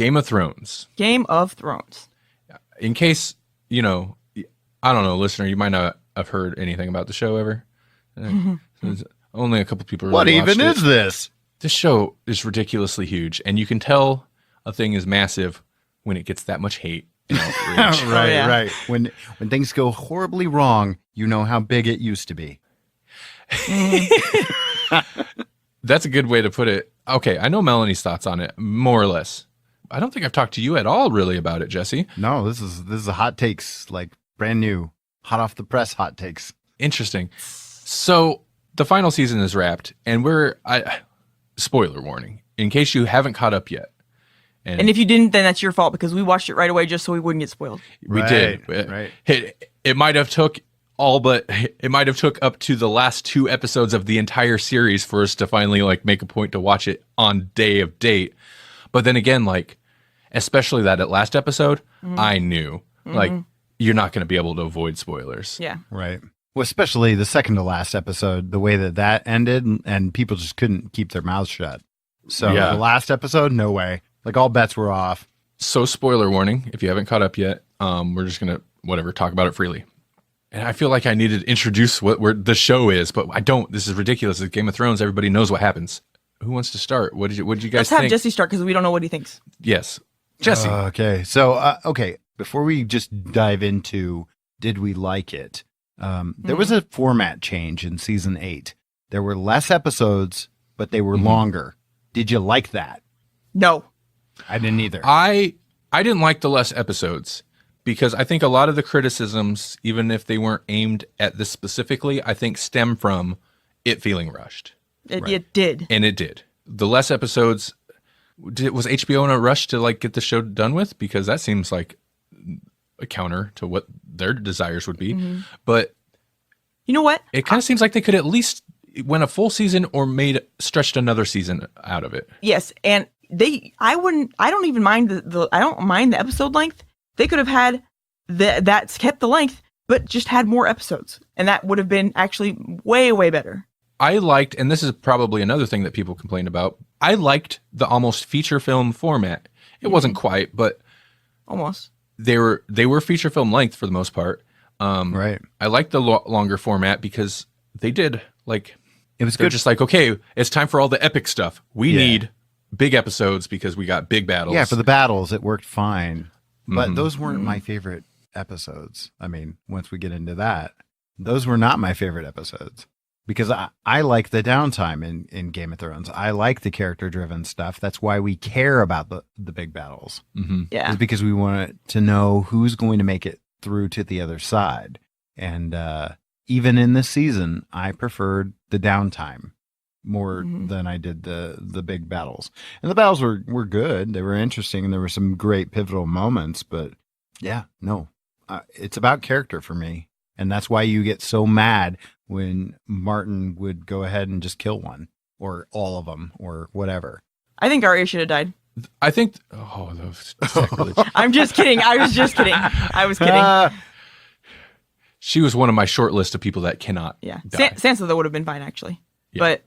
Game of Thrones. Game of Thrones. In case, I don't know, listener, you might not have heard anything about the show ever. There's only a couple people really What even watched it. is this? This show is ridiculously huge, and you can tell a thing is massive when it gets that much hate and outrage. Right. When things go horribly wrong, you know how big it used to be. That's a good way to put it. Okay, I know Melanie's thoughts on it, more or less. I don't think I've talked to you at all really about it, Jesse. No, this is a hot takes, like brand new, hot off the press hot takes. Interesting. So the final season is wrapped, and spoiler warning, in case you haven't caught up yet. And if you didn't, then that's your fault because we watched it right away just so we wouldn't get spoiled. We did. Right. It might have took up to the last 2 episodes of the entire series for us to finally make a point to watch it on day of date. But then again, especially that last episode, I knew you're not going to be able to avoid spoilers. Yeah. Right. Well, especially the second to last episode, the way that ended, and people just couldn't keep their mouths shut. So the last episode, no way. All bets were off. So spoiler warning, if you haven't caught up yet, we're just going to talk about it freely. And I feel like I needed to introduce where the show is, but I don't. This is ridiculous. It's Game of Thrones. Everybody knows what happens. Who wants to start? What did you guys Let's think? have Jesse start because we don't know what he thinks. Yes. Jesse. Okay. So, before we just dive into did we like it, there was a format change in season 8. There were less episodes, but they were longer. Did you like that? No. I didn't either. I didn't like the less episodes because I think a lot of the criticisms, even if they weren't aimed at this specifically, I think stem from it feeling rushed. It did. And it did. The less episodes, was HBO in a rush to get the show done with? Because that seems like a counter to what their desires would be. But you know what? It kind of seems like they could at least went a full season or stretched another season out of it. Yes, and I don't even mind I don't mind the episode length. They could have had that's kept the length, but just had more episodes, and that would have been actually way, way better. I liked, and this is probably another thing that people complained about, I liked the almost feature film format. It wasn't quite, but almost. They were feature film length for the most part. Right. I liked the longer format because they did it was they're good. just okay, it's time for all the epic stuff. We need big episodes because we got big battles. Yeah, for the battles, it worked fine. But those weren't my favorite episodes. I mean, once we get into that, those were not my favorite episodes. Because I like the downtime in Game of Thrones. I like the character-driven stuff. That's why we care about the big battles. Yeah. It's because we want to know who's going to make it through to the other side. And even in this season, I preferred the downtime more than I did the big battles. And the battles were good. They were interesting, and there were some great pivotal moments. But yeah, no, it's about character for me. And that's why you get so mad when Martin would go ahead and just kill one or all of them or whatever. I think Arya should have died. I think... Oh, that was sacrilege. I'm just kidding. I was just kidding. I was kidding. She was one of my short list of people that cannot die. Sansa, though, would have been fine, actually. Yeah. But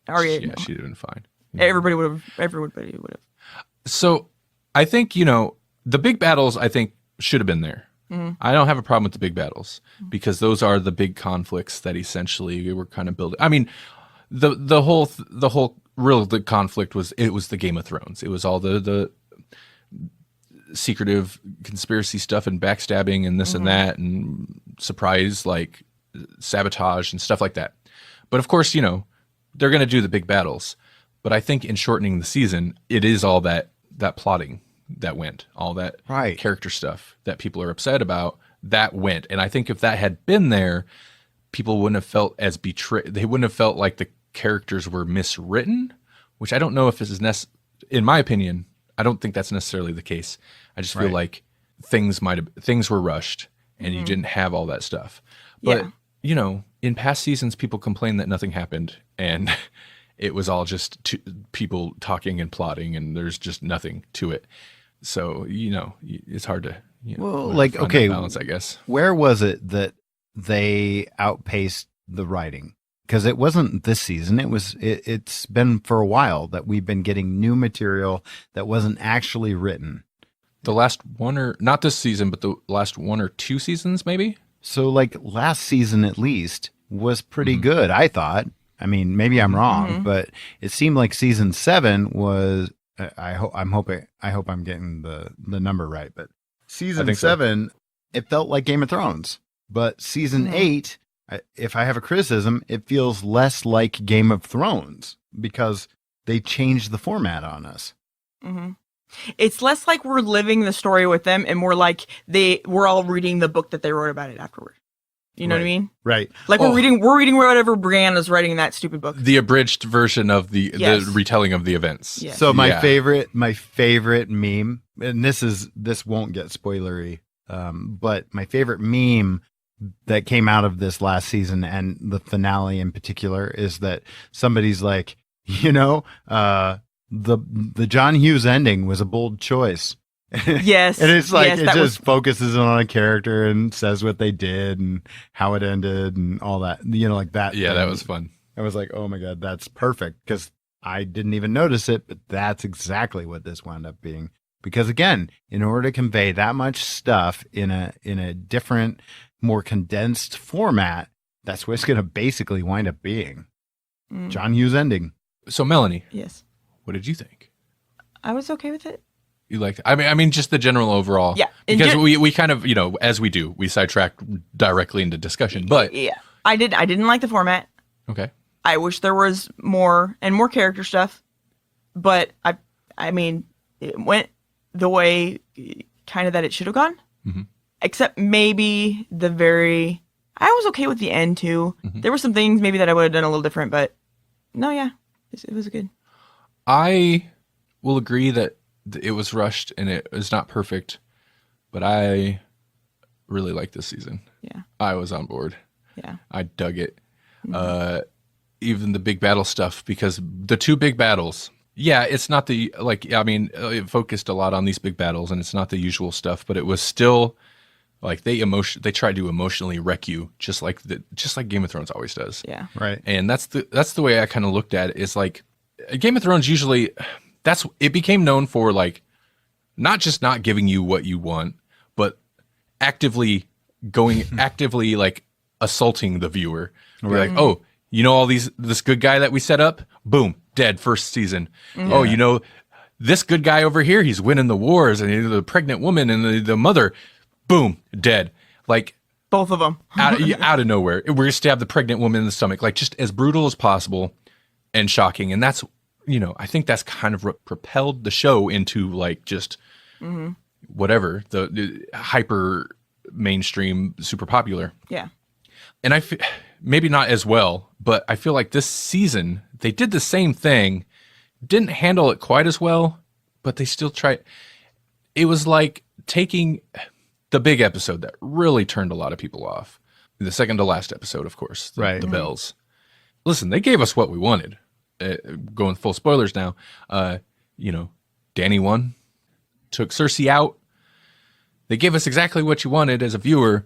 Arya... Yeah, she'd have been fine. Everybody would have. So, I think, the big battles, I think, should have been there. I don't have a problem with the big battles because those are the big conflicts that essentially we were kind of building. I mean, the whole the conflict was the Game of Thrones. It was all the secretive conspiracy stuff and backstabbing and this and that and surprise sabotage and stuff like that. But of course, they're going to do the big battles. But I think in shortening the season, it is all that plotting that went, all that character stuff that people are upset about, that went. And I think if that had been there, people wouldn't have felt as betrayed. They wouldn't have felt like the characters were miswritten, which I don't know if this is in my opinion, I don't think that's necessarily the case. I just feel like things were rushed and you didn't have all that stuff. But, in past seasons, people complained that nothing happened and it was all just people talking and plotting and there's just nothing to it. So, it's hard to, find that balance, I guess. Where was it that they outpaced the writing? because it wasn't this season. It's been for a while that we've been getting new material that wasn't actually written. The last one or not this season, but the last 1 or 2 seasons, maybe. So like last season at least was pretty good, I thought. I mean, maybe I'm wrong, but it seemed like season 7 was. I hope I'm getting the number right, but season 7, it felt like Game of Thrones. But season 8, if I have a criticism, it feels less like Game of Thrones because they changed the format on us. Mm-hmm. It's less like we're living the story with them and more like we're all reading the book that they wrote about it afterward. You know what I mean? Right. Like we're reading whatever Brianna's writing in that stupid book. The abridged version of the retelling of the events. Yes. So my favorite meme, and this won't get spoilery, but my favorite meme that came out of this last season and the finale in particular is that somebody's like, the John Hughes ending was a bold choice. Yes. And it's like, it just focuses on a character and says what they did and how it ended and all that, like that. Yeah, that was fun. I was like, oh my God, that's perfect. Because I didn't even notice it, but that's exactly what this wound up being. Because again, in order to convey that much stuff in a different, more condensed format, that's what it's going to basically wind up being. John Hughes ending. So Melanie. Yes. What did you think? I was okay with it. You liked it? I mean, just the general overall. Yeah. Because we kind of, as we do, we sidetrack directly into discussion. But yeah, I didn't like the format. Okay. I wish there was more character stuff, but I mean, it went the way kind of that it should have gone. Mm-hmm. Except maybe I was okay with the end too. Mm-hmm. There were some things maybe that I would have done a little different, but no, yeah, it was good. I will agree that it was rushed and it was not perfect, but I really liked this season. Yeah. I was on board. Yeah. I dug it. Mm-hmm. Even the big battle stuff, because the 2 big battles, it's not it focused a lot on these big battles and it's not the usual stuff, but it was still like they tried to emotionally wreck you just like Game of Thrones always does. Yeah. Right. And that's the way I kind of looked at it. Is like Game of Thrones usually it became known for like not just not giving you what you want, but actively like assaulting the viewer. Right. Like, oh, this good guy that we set up, boom, dead first season. Mm-hmm. Oh, this good guy over here, he's winning the wars, and the pregnant woman and the mother, boom, dead. Like both of them out of nowhere. We're gonna stab the pregnant woman in the stomach, like just as brutal as possible and shocking. And that's I think that's kind of what propelled the show into like just whatever the hyper mainstream, super popular. Yeah. And maybe not as well, but I feel like this season they did the same thing, didn't handle it quite as well, but they still tried. It was like taking the big episode that really turned a lot of people off. The second to last episode, of course, the bells. Listen, they gave us what we wanted. Going full spoilers now. Dany won, took Cersei out. They gave us exactly what you wanted as a viewer,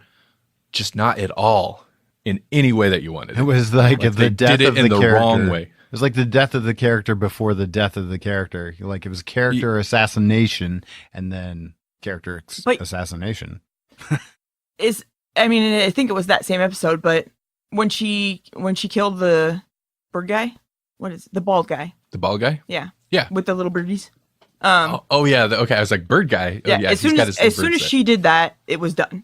just not at all in any way that you wanted. It was like the death of the character. Wrong way. It was like the death of the character before the death of the character. Like it was character assassination and then character assassination. I think it was that same episode, but when she killed the bird guy, what is it? The bald guy? The bald guy? Yeah. Yeah. With the little birdies. Yeah. Okay. I was like, bird guy. Yeah. Oh, yeah, as soon as she did that, it was done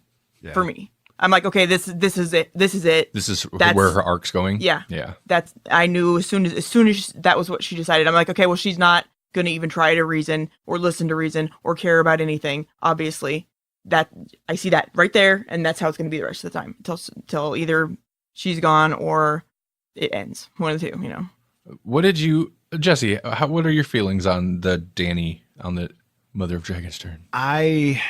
for me. I'm like, okay, this is it. This is it. This is where her arc's going. Yeah. Yeah. I knew as soon as that was what she decided. I'm like, okay, well, she's not going to even try to reason or listen to reason or care about anything. Obviously, that I see that right there, and that's how it's going to be the rest of the time until either she's gone or it ends. One of the two, What did you, Jesse? What are your feelings on the Dany, on the Mother of Dragons turn? I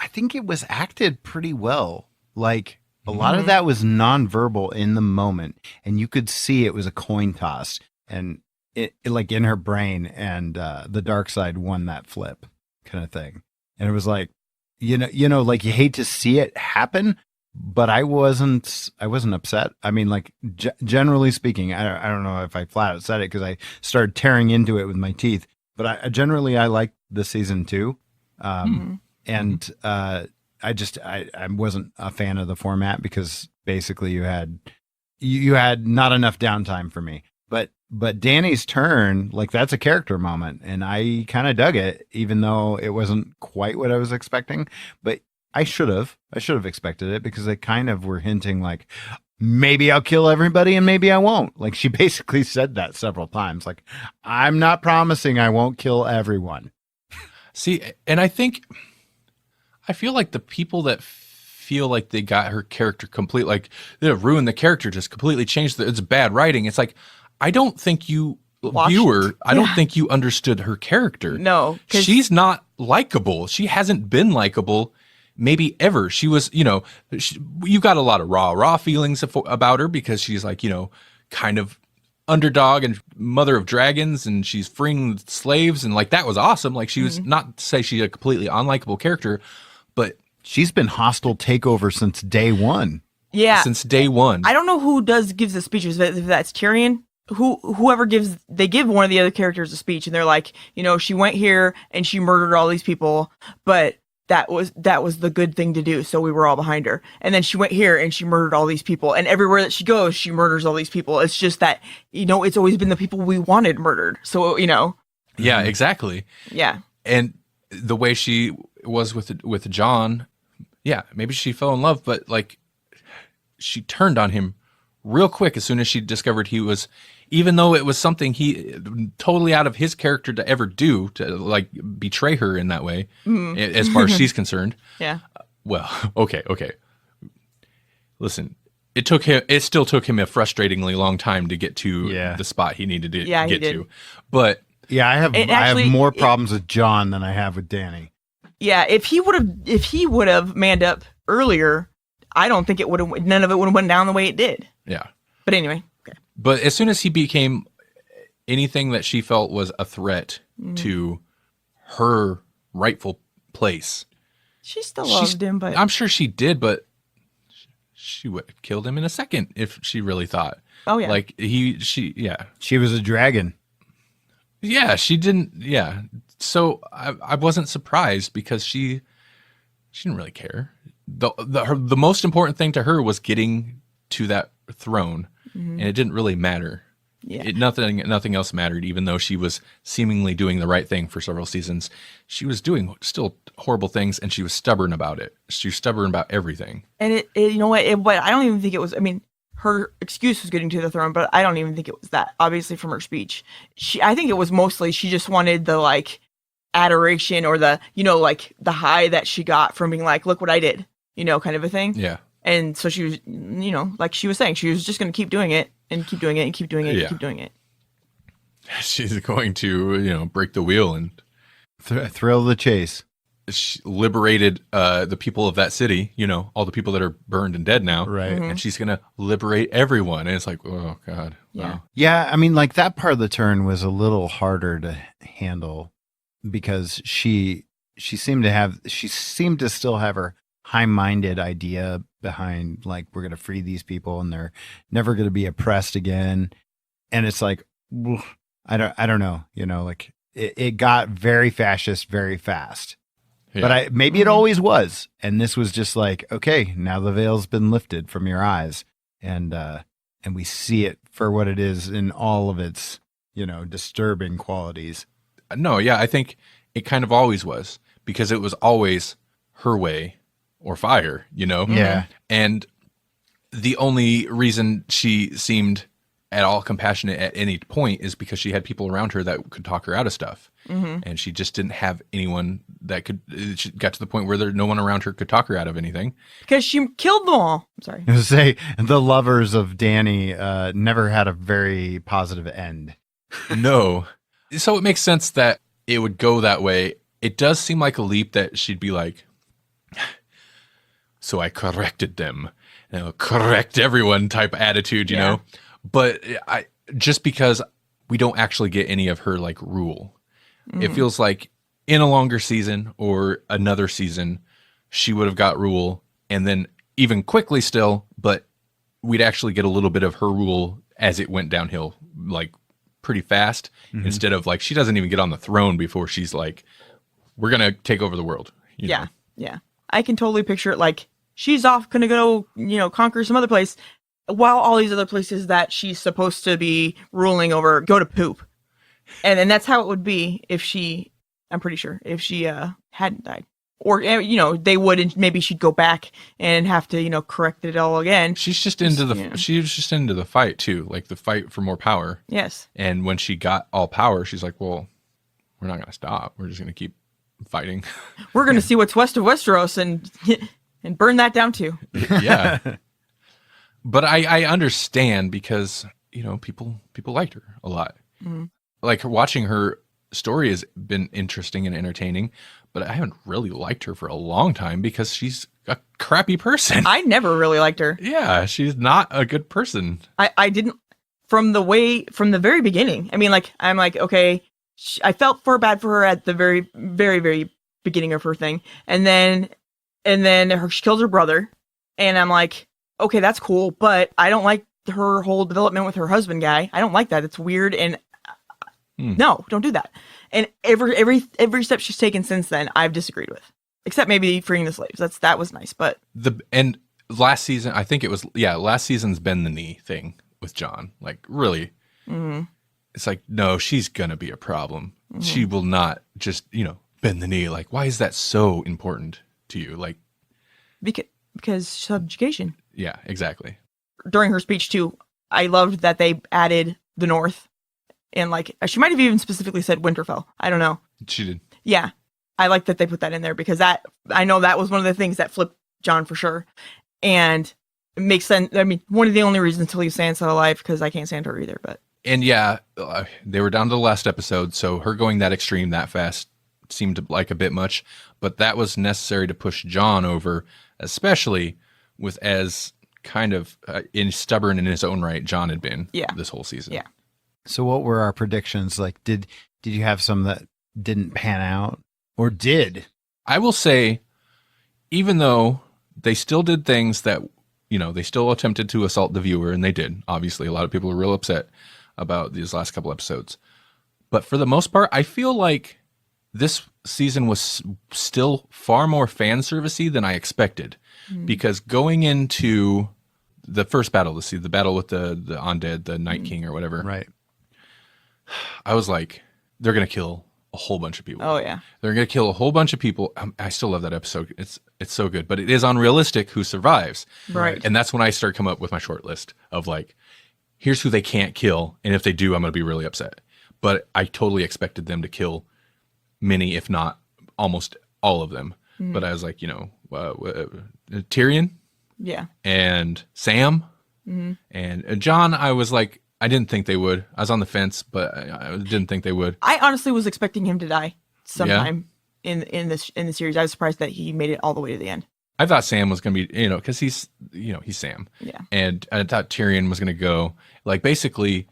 think it was acted pretty well. Like a lot of that was nonverbal in the moment, and you could see it was a coin toss, and it like in her brain, and the dark side won that flip, kind of thing. And it was like, like you hate to see it happen, but I wasn't upset. I mean, like generally speaking, I don't know if I flat out said it because I started tearing into it with my teeth, but I liked the season too. And I wasn't a fan of the format because basically you had not enough downtime for me. But Danny's turn, like that's a character moment, and I kind of dug it, even though it wasn't quite what I was expecting. But I should have expected it because they kind of were hinting like maybe I'll kill everybody and maybe I won't. Like she basically said that several times. Like I'm not promising I won't kill everyone. See, and I feel like the people that feel like they got her character complete, like they ruined the character, just completely changed it's bad writing. It's like, I don't think you, viewer, I don't think you understood her character. No. She's not likable. She hasn't been likable maybe ever. She was, you got a lot of raw feelings about her because she's like, kind of underdog and mother of dragons, and she's freeing slaves, and like that was awesome. Like she was, not to say she's a completely unlikable character, but she's been hostile takeover since day one. Yeah, since day one. I don't know who gives the speeches. If that's Tyrion, whoever they give one of the other characters a speech, and they're like, she went here and she murdered all these people, but that was the good thing to do, so we were all behind her. And then she went here and she murdered all these people, and everywhere that she goes, she murders all these people. It's just that it's always been the people we wanted murdered. So Yeah, exactly. Yeah, and the way she was with John, yeah, maybe she fell in love, but like she turned on him real quick as soon as she discovered he was, even though it was something he totally out of his character to ever do, to like betray her in that way, as far as she's concerned. Yeah. Well, okay. Listen, it still took him a frustratingly long time to get to the spot he needed to get to. But yeah, I have more problems with John than I have with Danny. Yeah, if he would have manned up earlier, I don't think none of it would have went down the way it did. Yeah. But anyway. Okay. But as soon as he became anything that she felt was a threat to her rightful place, she still loved him, but I'm sure she did, but she would have killed him in a second if she really thought. Oh yeah. Like she was a dragon. Yeah, she didn't. Yeah. So I wasn't surprised because she didn't really care. The most important thing to her was getting to that throne, and it didn't really matter. Yeah. Nothing else mattered, even though she was seemingly doing the right thing for several seasons. She was doing still horrible things, and she was stubborn about it. She was stubborn about everything. And but I don't even think it was. I mean, her excuse was getting to the throne, but I don't even think it was that. Obviously, from her speech, I think it was mostly she just wanted the like adoration or the like the high that she got from being like, look what I did, kind of a thing. Yeah. And so she was, like she was saying, she was just going to keep doing it and keep doing it and keep doing it and keep doing it. She's going to, break the wheel and thrill the chase. She liberated the people of that city, all the people that are burned and dead now. Right. And she's going to liberate everyone. And it's like, oh, God. Yeah. Wow. Yeah. I mean, like that part of the turn was a little harder to handle because she seemed to still have her high-minded idea behind like we're going to free these people and they're never going to be oppressed again. And it's like, I don't know, like it got very fascist very fast. Yeah. But maybe it always was. And this was just like, okay, now the veil's been lifted from your eyes and we see it for what it is in all of its, disturbing qualities. No, yeah, I think it kind of always was because it was always her way or fire, Yeah. And the only reason she seemed at all compassionate at any point is because she had people around her that could talk her out of stuff. And she just didn't have anyone that she got to the point where no one around her could talk her out of anything. Because she killed them all. I'm sorry. I was say the lovers of Danny never had a very positive end. No. So it makes sense that it would go that way. It does seem like a leap that she'd be like, so I corrected them, correct everyone type attitude, you know? But just because we don't actually get any of her like rule, it feels like in a longer season or another season, she would have got rule. And then even quickly still, but we'd actually get a little bit of her rule as it went downhill, like pretty fast, instead of like, she doesn't even get on the throne before she's like, we're going to take over the world. You know? Yeah. I can totally picture it like she's off going to go, conquer some other place while all these other places that she's supposed to be ruling over go to poop. And then that's how it would be if I'm pretty sure, if she hadn't died. Or, they would, and maybe she'd go back and have to, correct it all again. She's just into she was just into the fight too, like the fight for more power. Yes. And when she got all power, she's like, well, we're not going to stop. We're just going to keep fighting. We're going to see what's west of Westeros and burn that down too. Yeah. But I understand because, people liked her a lot. Mm-hmm. Like watching her story has been interesting and entertaining, but I haven't really liked her for a long time because she's a crappy person. I never really liked her. Yeah, she's not a good person. I didn't from the very beginning. I mean, I'm like, okay, I felt bad for her at the very, very, very beginning of her thing. And then she kills her brother. And I'm like, okay, that's cool. But I don't like her whole development with her husband guy. I don't like that. It's weird. And no, don't do that. And every step she's taken since then, I've disagreed with, except maybe freeing the slaves. That was nice. But last season, I think it was, last season's bend the knee thing with Jon. Like really, it's like, no, she's going to be a problem. Mm-hmm. She will not just, bend the knee. Like, why is that so important to you? Like, because subjugation. Yeah, exactly. During her speech too, I loved that they added the North. And she might have even specifically said Winterfell. I don't know. She did. Yeah. I like that they put that in there because I know that was one of the things that flipped Jon for sure. And it makes sense. I mean, one of the only reasons to leave Sansa alive because I can't stand her either. But they were down to the last episode. So her going that extreme that fast seemed like a bit much. But that was necessary to push Jon over, especially with as kind of stubborn in his own right Jon had been this whole season. Yeah. So what were our predictions? Like, did you have some that didn't pan out or did? I will say, even though they still did things that, they still attempted to assault the viewer, and they did. Obviously, a lot of people are real upset about these last couple episodes. But for the most part, I feel like this season was still far more fan servicey than I expected. Because going into the first battle, the battle with the undead, the Night King or whatever. Right. I was like, they're going to kill a whole bunch of people. Oh, yeah. They're going to kill a whole bunch of people. I still love that episode. It's so good. But it is unrealistic who survives. Right. And that's when I start coming up with my short list of like, here's who they can't kill. And if they do, I'm going to be really upset. But I totally expected them to kill many, if not almost all of them. Mm-hmm. But I was like, Tyrion. Yeah. And Sam. Mm-hmm. And Jon, I was like, I didn't think they would. I was on the fence, but I didn't think they would. I honestly was expecting him to die sometime in the series. I was surprised that he made it all the way to the end. I thought Sam was going to be, because he's Sam. Yeah. And I thought Tyrion was going to go, like, basically,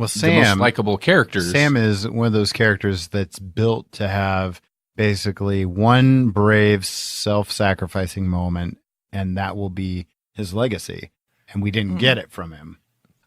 Sam, the most likable characters. Sam is one of those characters that's built to have basically one brave, self-sacrificing moment, and that will be his legacy. And we didn't get it from him.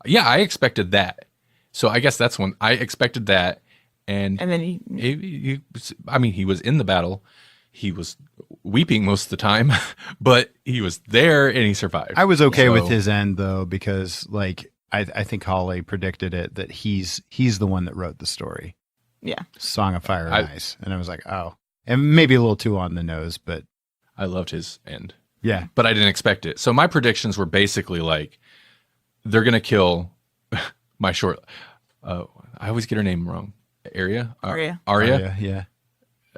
Yeah, I expected that. So I guess that's when I expected that. And then he was in the battle. He was weeping most of the time, but he was there and he survived. I was okay with his end though, because I think Holly predicted it, that he's the one that wrote the story. Yeah. Song of Fire and Ice. And I was like, oh, and maybe a little too on the nose, but I loved his end. Yeah. But I didn't expect it. So my predictions were basically like, they're going to kill my short. I always get her name wrong. Arya? Arya, yeah.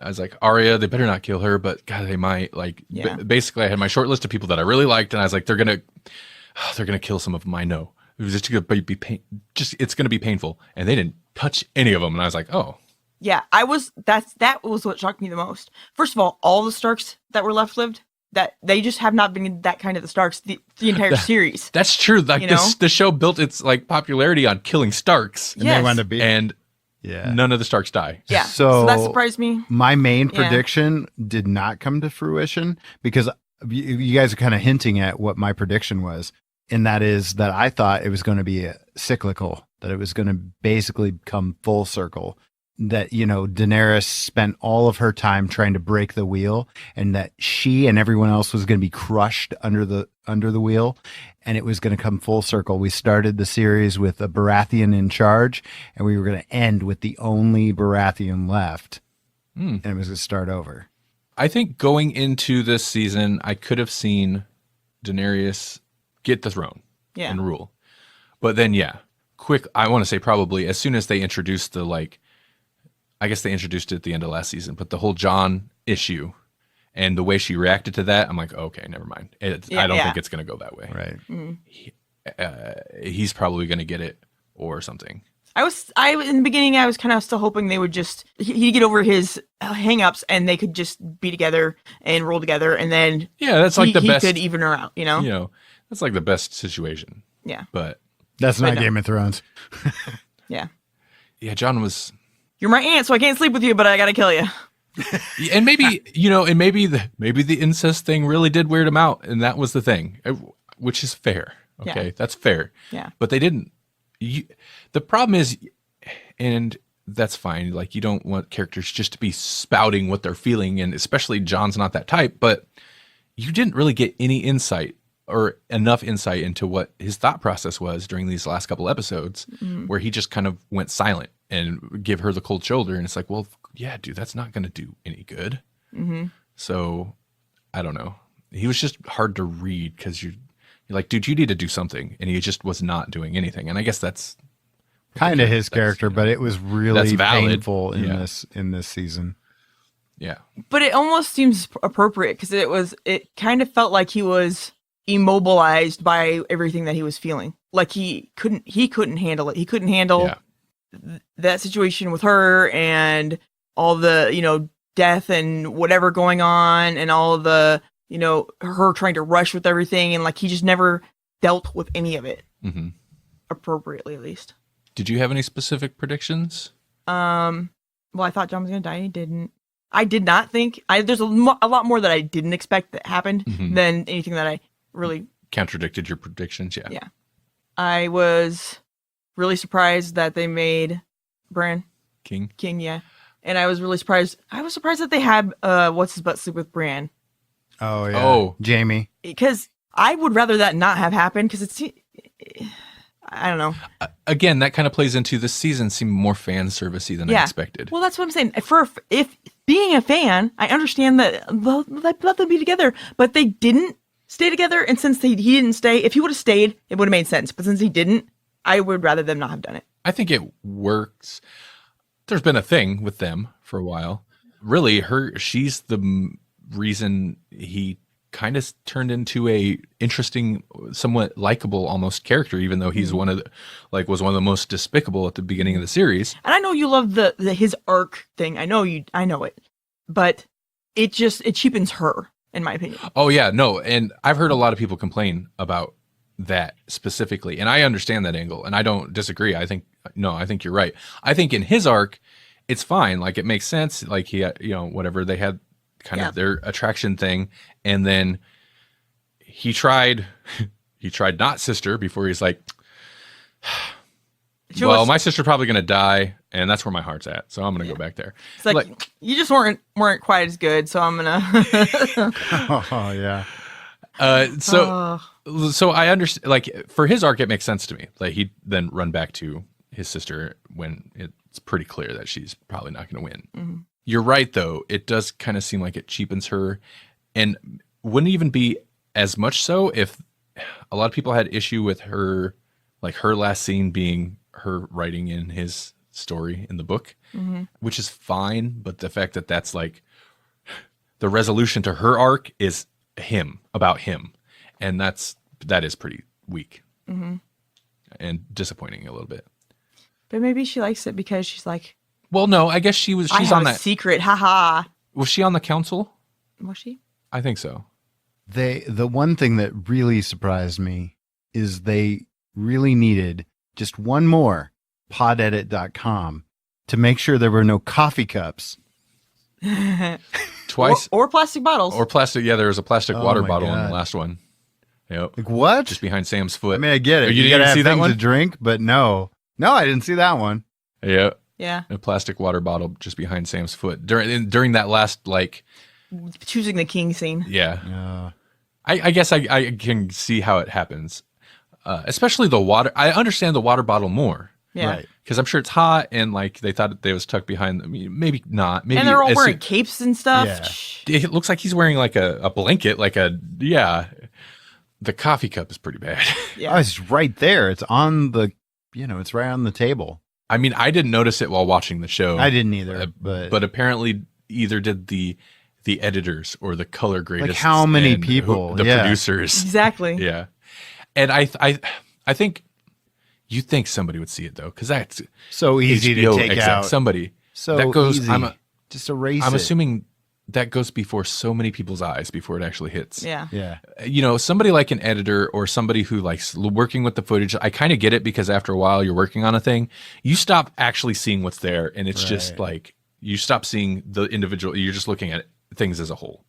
I was like, Arya, they better not kill her, but God, they might. Like, basically, I had my short list of people that I really liked, and I was like, they're gonna kill some of them. I know it was just gonna be it's gonna be painful, and they didn't touch any of them, and I was like, oh, yeah. That was what shocked me the most. First of all the Starks that were left lived. That they just have not been that kind of the Starks the entire series. That's true. Like the show built its popularity on killing Starks, and they wound up being, none of the Starks die. Yeah, so that surprised me. My main prediction did not come to fruition because you guys are kind of hinting at what my prediction was, and that is that I thought it was going to be a cyclical, that it was going to basically come full circle, that, you know, Daenerys spent all of her time trying to break the wheel, and that she and everyone else was going to be crushed under the wheel, and it was going to come full circle. We started the series with a Baratheon in charge, and we were going to end with the only Baratheon left, and it was going to start over. I think going into this season, I could have seen Daenerys get the throne and rule. But then, I want to say probably as soon as they introduced I guess they introduced it at the end of last season, but the whole Jon issue and the way she reacted to that, I'm like, okay, never mind. I don't think it's going to go that way. Right. He's probably going to get it or something. I in the beginning, I was kind of still hoping they would he'd get over his hang-ups and they could just be together and roll together, and then that's like the best. He could even her out, you know? You know, that's like the best situation. Yeah. But that's not Game of Thrones. Yeah. Yeah, Jon was... You're my aunt, so I can't sleep with you, but I got to kill you. And maybe, maybe the incest thing really did weird him out, and that was the thing, which is fair. Okay, Yeah. That's fair. Yeah. But they didn't. The problem is, and that's fine, like you don't want characters just to be spouting what they're feeling, and especially Jon's not that type, but you didn't really get any insight or enough insight into what his thought process was during these last couple episodes, where he just kind of went silent and give her the cold shoulder. And it's like, well, yeah, dude, that's not going to do any good. So I don't know. He was just hard to read because you're like, dude, you need to do something. And he just was not doing anything. And I guess that's kind of his character, but it was really painful in this season. Yeah. But it almost seems appropriate because it kind of felt like he was immobilized by everything that he was feeling. Like he couldn't handle it. He couldn't handle that situation with her and all the, death and whatever going on and all the, her trying to rush with everything. And like, he just never dealt with any of it appropriately, at least. Did you have any specific predictions? Well, I thought Jon was going to die. He didn't. I did not think there's a lot more that I didn't expect that happened than anything that I really contradicted your predictions. Yeah. Yeah. I was really surprised that they made Bran King. Yeah. And I was really surprised. I was surprised that they had what's his butt sleep with Bran. Oh yeah. Oh, Jamie. Because I would rather that not have happened because I don't know. Again, that kind of plays into this season seemed more fan servicey than I expected. Well, that's what I'm saying. If being a fan, I understand that let them be together, but they didn't stay together. And since he didn't stay, if he would have stayed, it would have made sense. But since he didn't, I would rather them not have done it. I think it works. There's been a thing with them for a while. Really, she's the reason he kind of turned into a interesting, somewhat likable almost character, even though he's was one of the most despicable at the beginning of the series. And I know you love his arc thing. I know it, but it cheapens her, in my opinion. Oh yeah, no. And I've heard a lot of people complain about that specifically. And I understand that angle and I don't disagree. I think you're right. I think in his arc, it's fine. Like it makes sense. Like he, whatever they had kind of their attraction thing. And then he tried not sister before he's like, well, my sister's probably going to die and that's where my heart's at. So I'm going to go back there. It's like you just weren't quite as good. So I'm going to. Oh yeah. So I understand, like for his arc, it makes sense to me. Like he'd then run back to his sister when it's pretty clear that she's probably not going to win. Mm-hmm. You're right, though. It does kind of seem like it cheapens her and wouldn't even be as much so if a lot of people had issue with her, like her last scene being her writing in his story in the book, which is fine. But the fact that that's like the resolution to her arc is about him. And that is pretty weak and disappointing a little bit. But maybe she likes it because she's like, well, no, I guess she's on that secret. Haha. Was she on the council? Was she? I think so. The one thing that really surprised me is they really needed just one more podedit.com to make sure there were no coffee cups. twice. or plastic bottles. Or plastic. Yeah, there was a plastic Oh water my bottle in God. the last one. Yep. Like what? Just behind Sam's foot. I mean, I get Oh, it. you didn't gotta even have see that things one? to drink, but no, I didn't see that one. Yeah. Yeah. A plastic water bottle just behind Sam's foot during that last, like, Choosing the king scene. yeah. I guess I can see how it happens. Especially the water. I understand the water bottle more. Yeah. Right. Because I'm sure it's hot and like they thought they was tucked behind. I mean, maybe not. Maybe And they're all as wearing soon- capes and stuff. Yeah. Shh. It looks like he's wearing like a blanket, The coffee cup is pretty bad. Yeah. Oh, it's right there. It's on the, it's right on the table. I mean, I didn't notice it while watching the show. I didn't either, but apparently either did the editors or the color graders. how many people? The Yeah. producers. Exactly. Yeah. And I think you think somebody would see it though, because that's so easy HBO to take exec. out. Somebody So that goes. easy. Just erase I'm it. assuming that goes before so many people's eyes before it actually hits. Yeah. Yeah. Somebody like an editor or somebody who likes working with the footage. I kind of get it because after a while you're working on a thing, you stop actually seeing what's there, and it's just Right. like you stop seeing the individual. You're just looking at things as a whole.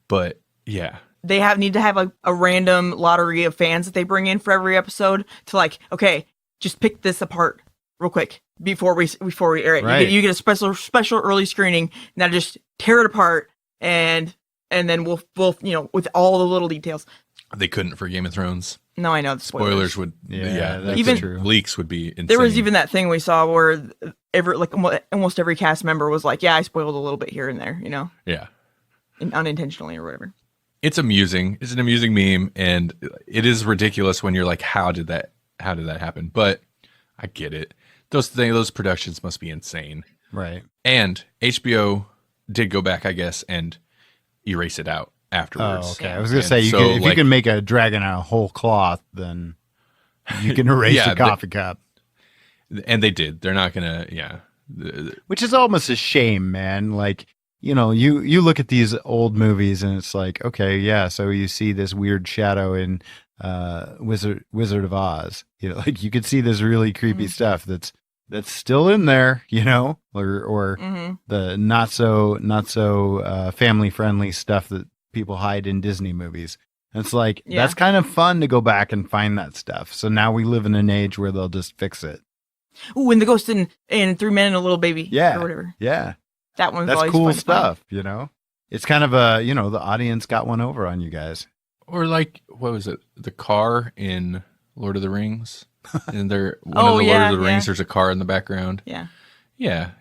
But yeah. They need to have a random lottery of fans that they bring in for every episode to like, okay, just pick this apart real quick before we air it. Right. You get a special early screening. Now just tear it apart and then we'll with all the little details. They couldn't for Game of Thrones. No, I know the Spoilers would, Yeah, that's Even- true. leaks would be insane. There was even that thing we saw where almost every cast member was like, "Yeah, I spoiled a little bit here and there," Yeah. unintentionally or whatever. It's amusing. It's an amusing meme, and it is ridiculous when you're like, how did that happen? But I get it. Those productions must be insane. Right. And HBO did go back, I guess, and erase it out afterwards. Oh, okay. I was going to say, So, if you can make a dragon out of whole cloth, then you can erase Yeah, a coffee cup. And they did. They're not gonna. Yeah. Which is almost a shame, man. Like, you look at these old movies and it's like, okay, yeah, so you see this weird shadow in Wizard of Oz. Like you could see this really creepy stuff that's still in there, or Mm-hmm. the not so family friendly stuff that people hide in Disney movies. And it's like Yeah. that's kind of fun to go back and find that stuff. So now we live in an age where they'll just fix it. Ooh, and the ghost in 3 Men and a Little Baby. Yeah. Or whatever. Yeah. That one's That's always cool fun to find. stuff, It's kind of the audience got one over on you guys. Or like, what was it? The car in Lord of the Rings. And there, one Oh, of the yeah, Lord of the yeah. Rings, there's a car in the background. Yeah. Yeah.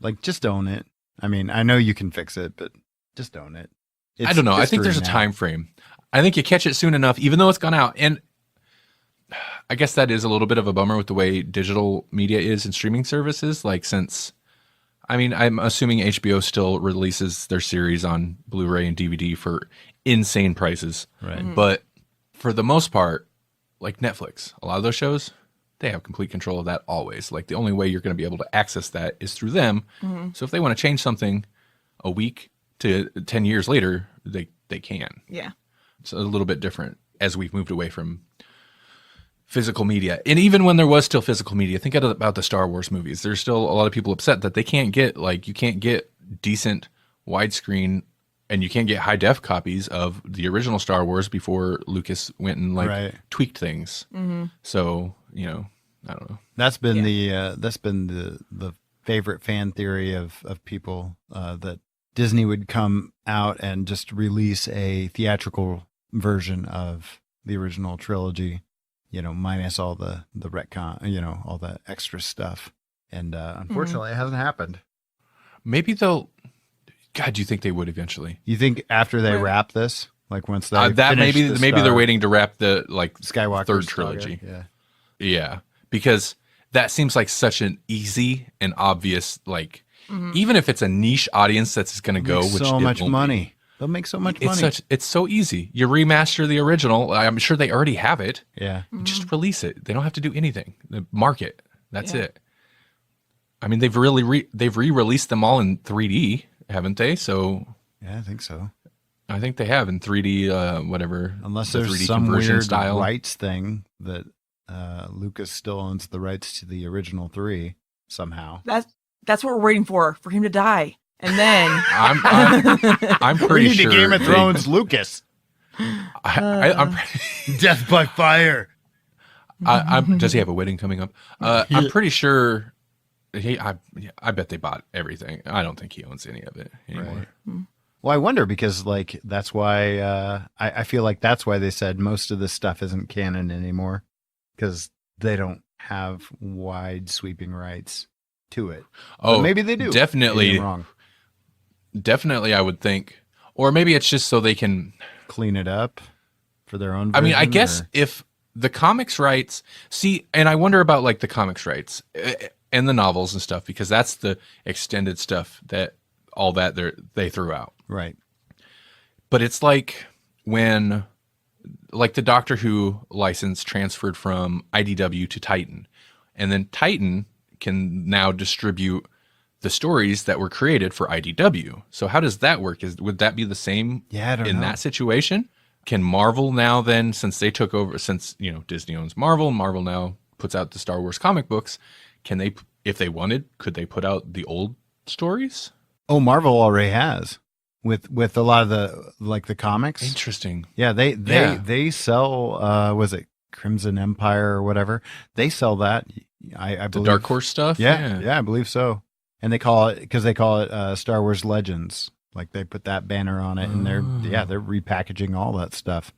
Like, just own it. I mean, I know you can fix it, but just own it. I don't know. I think history there's a now. time frame. I think you catch it soon enough, even though it's gone out. And I guess that is a little bit of a bummer with the way digital media is and streaming services. Like, I'm assuming HBO still releases their series on Blu-ray and DVD for insane prices. Right. But for the most part, like Netflix, a lot of those shows, they have complete control of that always. Like the only way you're going to be able to access that is through them. So if they want to change something a week to 10 years later, they can. Yeah. It's a little bit different as we've moved away from physical media. And even when there was still physical media, think about the Star Wars movies. There's still a lot of people upset that they can't get, you can't get decent widescreen and you can't get high def copies of the original Star Wars before Lucas went and Right. tweaked things. So, I don't know. That's been the favorite fan theory of people that Disney would come out and just release a theatrical version of the original trilogy, minus all the retcon, all the extra stuff. And unfortunately, it hasn't happened. Maybe they'll. God, do you think they would eventually? You think after they Right. wrap this, like once they That finish maybe the maybe they're Star- waiting to wrap the Skywalker third saga? trilogy. Yeah. Yeah, because that seems like such an easy and obvious, even if it's a niche audience that's going to go, Make which so it much won't money. They'll make so much be. money. It's so easy. You remaster the original. I'm sure they already have it. Yeah. Just release it. They don't have to do anything. Market. That's Yeah. it. I mean, they've re-released them all in 3D, haven't they? So Yeah, I think so. I think they have in 3D, whatever. Unless the there's 3D some conversion weird style. rights thing that Lucas still owns the rights to the original 3 somehow. That's what we're waiting for him to die. And then I'm pretty We need sure to Game of they- Thrones, Lucas. I'm Death by fire. does he have a wedding coming up? I'm pretty sure. I bet they bought everything. I don't think he owns any of it anymore. Right. Well, I wonder because like that's why I feel like that's why they said most of this stuff isn't canon anymore because they don't have wide sweeping rights to it. Oh, But maybe they do. Definitely, Maybe I'm wrong. definitely. I would think, or maybe it's just so they can. Clean it up for their own. I mean, I version, guess or- if the comics rights, see, and I wonder about like the comics rights and the novels and stuff because that's the extended stuff that all that they threw out. right. But it's like when, like the Doctor Who license transferred from IDW to Titan, and then Titan can now distribute the stories that were created for IDW. So how does that work? Would that be the same Yeah, I don't in know. that situation? Can Marvel now then, since they took over, since Disney owns Marvel, Marvel now puts out the Star Wars comic books, can they, if they wanted, could they put out the old stories? Oh, Marvel already has with a lot of the comics. Interesting. Yeah, Yeah. they sell. Was it Crimson Empire or whatever? They sell that. I The believe. Dark Horse stuff? Yeah, I believe so. And they call it Star Wars Legends. Like they put that banner on it, and they're repackaging all that stuff.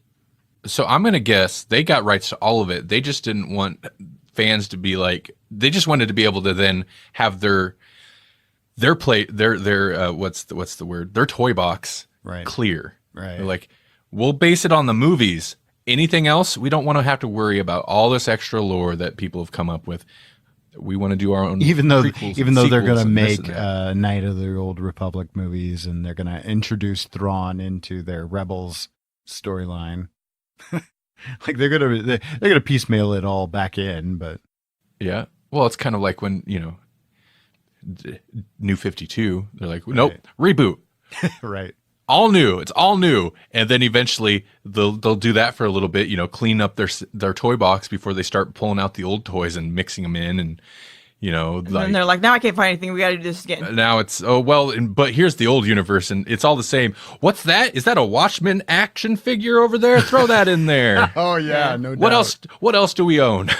So I'm going to guess they got rights to all of it. They just didn't want fans to be like, they just wanted to be able to then have their what's the word? Their toy box Right. clear. Right. They're like, we'll base it on the movies. Anything else, we don't want to have to worry about all this extra lore that people have come up with. We want to do our own Even though prequels they're and going sequels to and this make and that. Night of the Old Republic movies, and they're going to introduce Thrawn into their Rebels storyline. Like they're gonna piecemeal it all back in, but Yeah. Well, it's kind of like when, New 52, they're like, nope, reboot. right. All new. It's all new. And then eventually they'll do that for a little bit, clean up their toy box before they start pulling out the old toys and mixing them in. And, and then they're like, now I can't find anything. We got to do this again. now it's, but here's the old universe and it's all the same. What's that? Is that a Watchmen action figure over there? Throw that in there. Oh yeah, no doubt. What else do we own?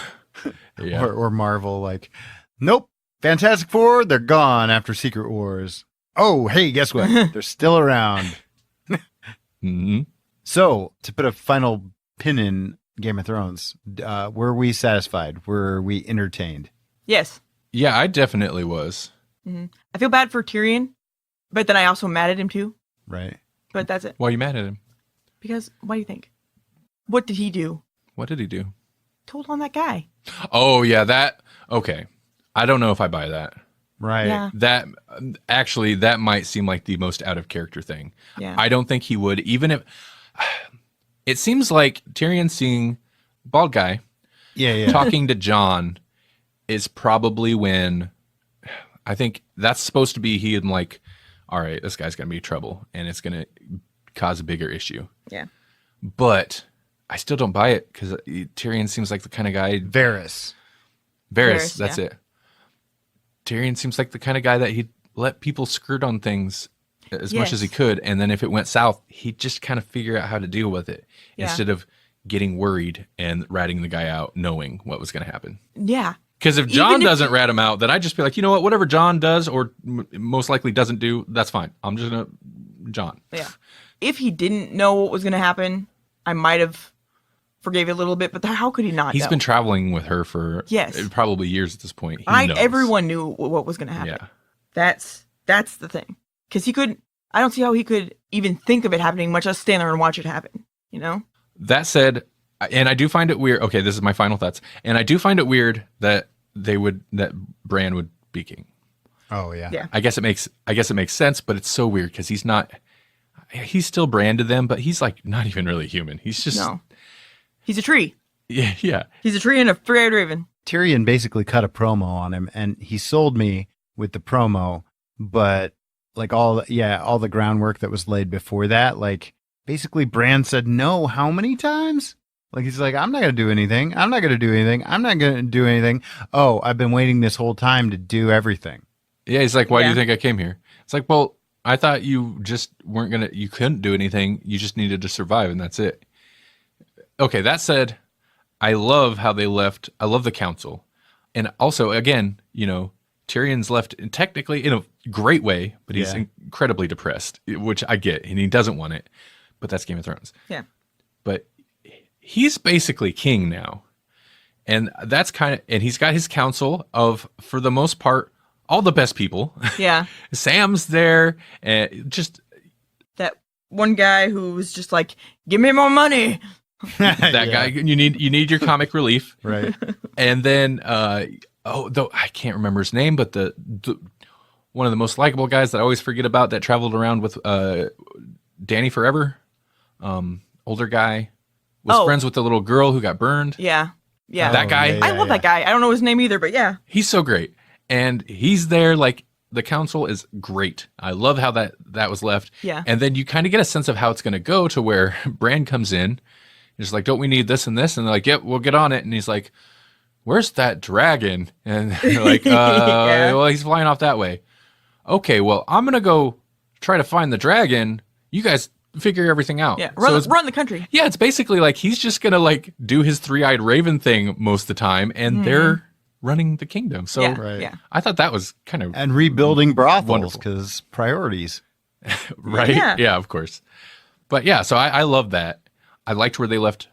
Yeah. Or Marvel, like, nope, Fantastic Four, they're gone after Secret Wars. Oh, hey, guess what? They're still around. hmm So, to put a final pin in Game of Thrones, were we satisfied? Were we entertained? Yes. Yeah, I definitely was. I feel bad for Tyrion, but then I also mad at him too. Right. But that's it. Why are you mad at him? Because why do you think? What did he do? What did he do? Told on that guy. Oh, yeah, okay. I don't know if I buy that. Right. Yeah. That actually, that might seem like the most out of character thing. Yeah. I don't think he would, even if it seems like Tyrion seeing bald guy Yeah. talking to Jon is probably when I think that's supposed to be he and like, all right, this guy's gonna be trouble and it's gonna cause a bigger issue. Yeah. But I still don't buy it because Tyrion seems like the kind of guy. Varys. Varys, that's yeah. it. Tyrion seems like the kind of guy that he'd let people skirt on things as much as he Yes. could, and then if it went south, he'd just kind of figure out how to deal with it Yeah. instead of getting worried and ratting the guy out, knowing what was going to happen. Yeah. Because if Even John if doesn't rat him out, then I'd just be like, you know what, whatever John does or most likely doesn't do, that's fine. I'm just gonna John. Yeah. If he didn't know what was going to happen, I might have forgave it a little bit, but how could he not He's know? been traveling with her for Yes. probably years at this point. He knows. Everyone knew what was going to happen. Yeah. That's the thing. Because I don't see how he could even think of it happening, much less stand there and watch it happen. You know? That said, and I do find it weird. Okay, this is my final thoughts. And I do find it weird that that Bran would be king. Oh yeah. Yeah. I guess it makes sense, but it's so weird because he's still Bran to them, but he's like not even really human. He's just No. He's a tree. yeah. He's a tree and a three-eyed raven. Tyrion basically cut a promo on him, and he sold me with the promo, but like all the groundwork that was laid before that, like basically Bran said no how many times? Like he's like, I'm not gonna do anything. I'm not gonna do anything. I'm not gonna do anything. Oh, I've been waiting this whole time to do everything. Yeah, he's like, why do you Yeah. think I came here? It's like, well, I thought you just you couldn't do anything. You just needed to survive, and that's it. Okay, that said, I love how they left. I love the council. And also, again, Tyrion's left technically in a great way, but he's incredibly depressed, which I get, and he doesn't want it. But that's Game of Thrones. Yeah. But he's basically king now. And that's and he's got his council of, for the most part, all the best people. Yeah. Sam's there, and just that one guy who was just like, give me more money. that guy. You need your comic relief. Right. And then, though I can't remember his name, but the one of the most likable guys that I always forget about that traveled around with Danny Forever, older guy, was friends with the little girl who got burned. Yeah. Yeah. That guy. I love that guy. I don't know his name either, but yeah. He's so great. And he's there, like, the council is great. I love how that was left. Yeah. And then you kind of get a sense of how it's going to go, to where Bran comes in. He's like, don't we need this and this? And they're like, yep, we'll get on it. And he's like, where's that dragon? And they're like, well, he's flying off that way. Okay, well, I'm going to go try to find the dragon. You guys figure everything out. Yeah, run the country. Yeah, it's basically like he's just going to, like, do his three-eyed raven thing most of the time, and they're running the kingdom. So yeah. I thought that was kind of... And rebuilding brothels, wonderful. because priorities. Right? Yeah, of course. But yeah, so I love that. I liked where they left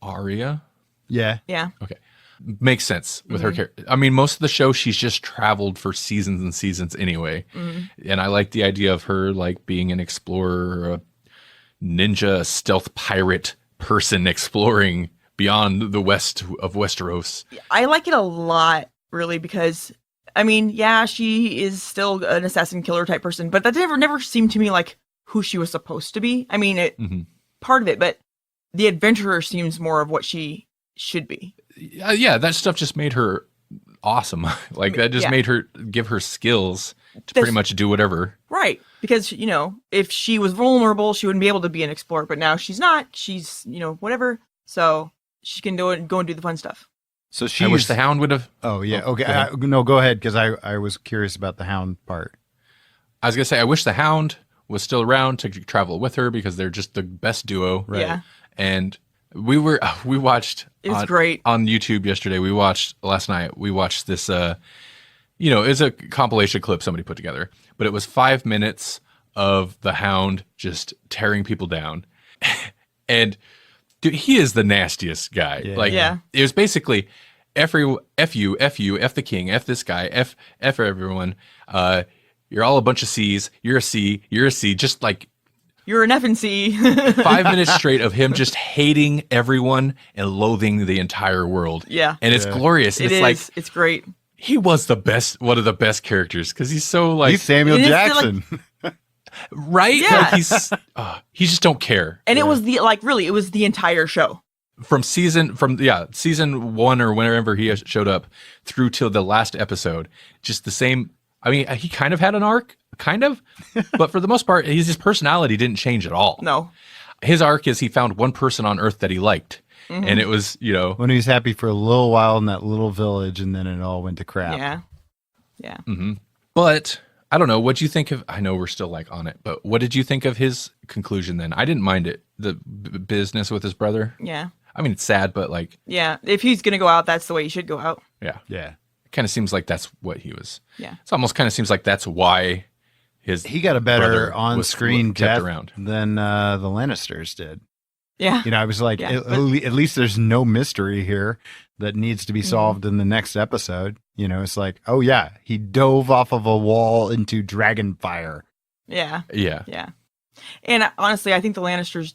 Arya. Yeah. Yeah. Okay. Makes sense with her character. I mean, most of the show, she's just traveled for seasons and seasons anyway. And I like the idea of her, like, being an explorer, a ninja, stealth pirate person exploring beyond the west of Westeros. I like it a lot, really, because, I mean, yeah, she is still an assassin killer type person, but that never seemed to me like who she was supposed to be. I mean, part of it, but the adventurer seems more of what she should be. Yeah, that stuff just made her awesome. Like, that just made her give her skills to pretty much do whatever. Right. Because, if she was vulnerable, she wouldn't be able to be an explorer, but now she's not. She's, whatever. So she can go and do the fun stuff. So I wish the Hound would have... Oh, yeah. Okay. No, go ahead, because I was curious about the Hound part. I was going to say, I wish the Hound was still around to travel with her, because they're just the best duo. Right. Yeah. And we watched... It was great. On YouTube yesterday, last night, we watched this, it's a compilation clip somebody put together, but it was 5 minutes of the Hound just tearing people down. And dude, he is the nastiest guy. Yeah. It was basically F you, F the king, F this guy, F everyone. You're all a bunch of C's. You're a C. Just like, you're an F and C. 5 minutes straight of him just hating everyone and loathing the entire world. Yeah. And it's glorious. And It's great. He was one of the best characters, because he's so, like... He's Samuel Jackson. Right? Yeah. Like, he just don't care. And it was it was the entire show. From season 1 or whenever he showed up through till the last episode, just the same. I mean, he kind of had an arc, but for the most part, his personality didn't change at all. No. His arc is he found one person on Earth that he liked. And it was, when he was happy for a little while in that little village, and then it all went to crap. Yeah. Yeah. But I don't know. What'd you think of, I know we're still like on it, but what did you think of his conclusion then? I didn't mind it. The business with his brother. Yeah. I mean, it's sad, but like. Yeah. If he's going to go out, that's the way he should go out. Yeah. Yeah. It kind of seems like that's what he was. Yeah. It almost kind of seems like that's why he got a better on-screen death around than the Lannisters did. Yeah. I was like, at least there's no mystery here that needs to be solved in the next episode. It's like, oh yeah, he dove off of a wall into dragon fire. Yeah. Yeah. Yeah. And honestly, I think the Lannisters,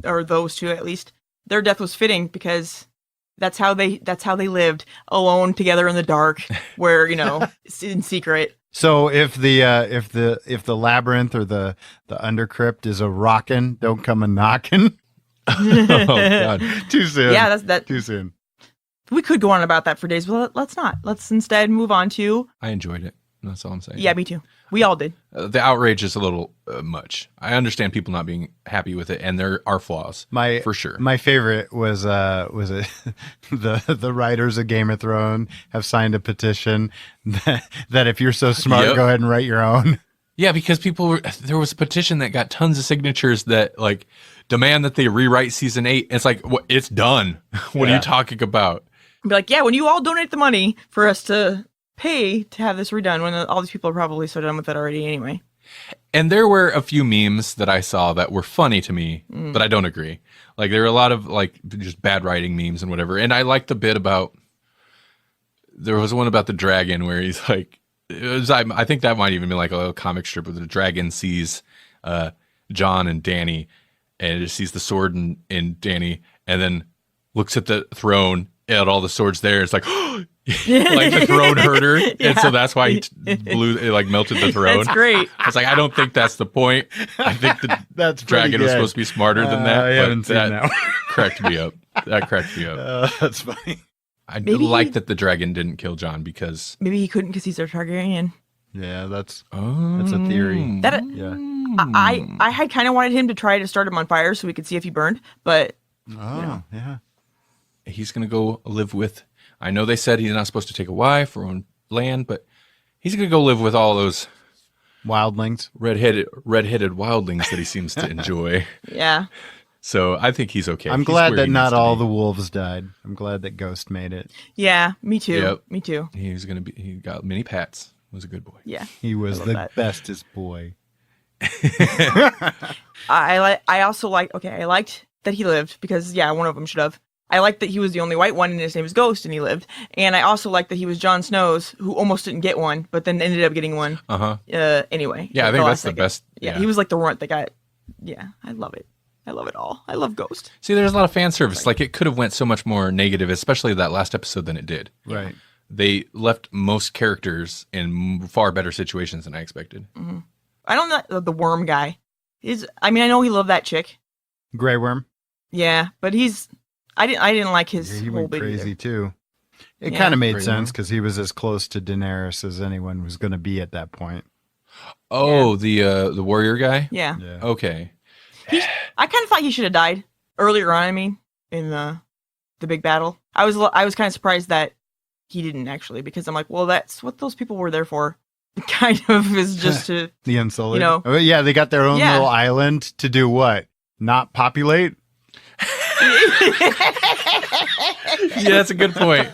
or those two at least, their death was fitting, because that's how they lived, alone together in the dark, where, in secret. So if the labyrinth or the undercrypt is a rockin', don't come a knockin'. Oh God, too soon. Yeah, that's too soon. We could go on about that for days, but let's not. Let's instead move on to. I enjoyed it. That's all I'm saying. Yeah, me too. We all did. The outrage is a little much. I understand people not being happy with it, and there are flaws. For sure. My favorite was it the writers of Game of Thrones have signed a petition that if you're so smart, go ahead and write your own. Yeah, because there was a petition that got tons of signatures that like demand that they rewrite season 8. It's like, it's done. What are you talking about? Be like, yeah, when you all donate the money for us to pay to have this redone, when all these people are probably so done with it already anyway. And there were a few memes that I saw that were funny to me, but I don't agree. Like there were a lot of like just bad writing memes and whatever. And I liked the bit about, there was one about the dragon where he's like, I think that might even be like a little comic strip where the dragon sees John and Danny, and it sees the sword in Danny, and then looks at the throne and all the swords there. It's like, like the throne hurt her, and so that's why he melted the throne. That's great. I was like, I don't think that's the point. I think the That's dragon was supposed to be smarter than that. I haven't seen that. Cracked me up. That cracked me up. That's funny. I like that the dragon didn't kill John because maybe he couldn't because he's a Targaryen. Yeah, that's a theory. That Yeah. I had kind of wanted him to try to start him on fire so we could see if he burned, but Yeah. he's gonna go live with. I know they said he's not supposed to take a wife or own land, but he's gonna go live with all those Wildlings. red-headed wildlings that he seems to enjoy. yeah. So I think he's okay. I'm He's glad where that he not needs to all be. the wolves died. I'm glad that Ghost made it. Yeah, me too. Yep. Me too. He got mini pats. Was a good boy. Yeah. He was love the that. bestest boy. I also like. Okay, I liked that he lived because one of them should have. I liked that he was the only white one and his name is Ghost and he lived. And I also liked that he was Jon Snow's who almost didn't get one, but then ended up getting one. Anyway. Yeah, I think that's the best. Yeah, he was like the runt that got. Yeah, I love it. I love it all. I love Ghost. See, there's a lot of fan service. Like it could have went so much more negative, especially that last episode than it did. Right. They left most characters in far better situations than I expected. Mm-hmm. I don't know the worm guy. I know he loved that chick. Grey Worm. Yeah, but I didn't like his Yeah, he whole went bit crazy either. too. It Yeah. kind of made Grey sense Worm. because he was as close to Daenerys as anyone was going to be at that point. Oh, the warrior guy? Yeah. Yeah. Okay. I kind of thought he should have died earlier on. I mean, in the big battle, I was kind of surprised that he didn't actually, because I'm like, well, that's what those people were there for. Kind of is just to The Unsullied. You know. Oh, yeah, they got their own Yeah. little island to do what? Not populate? Yeah, that's a good point.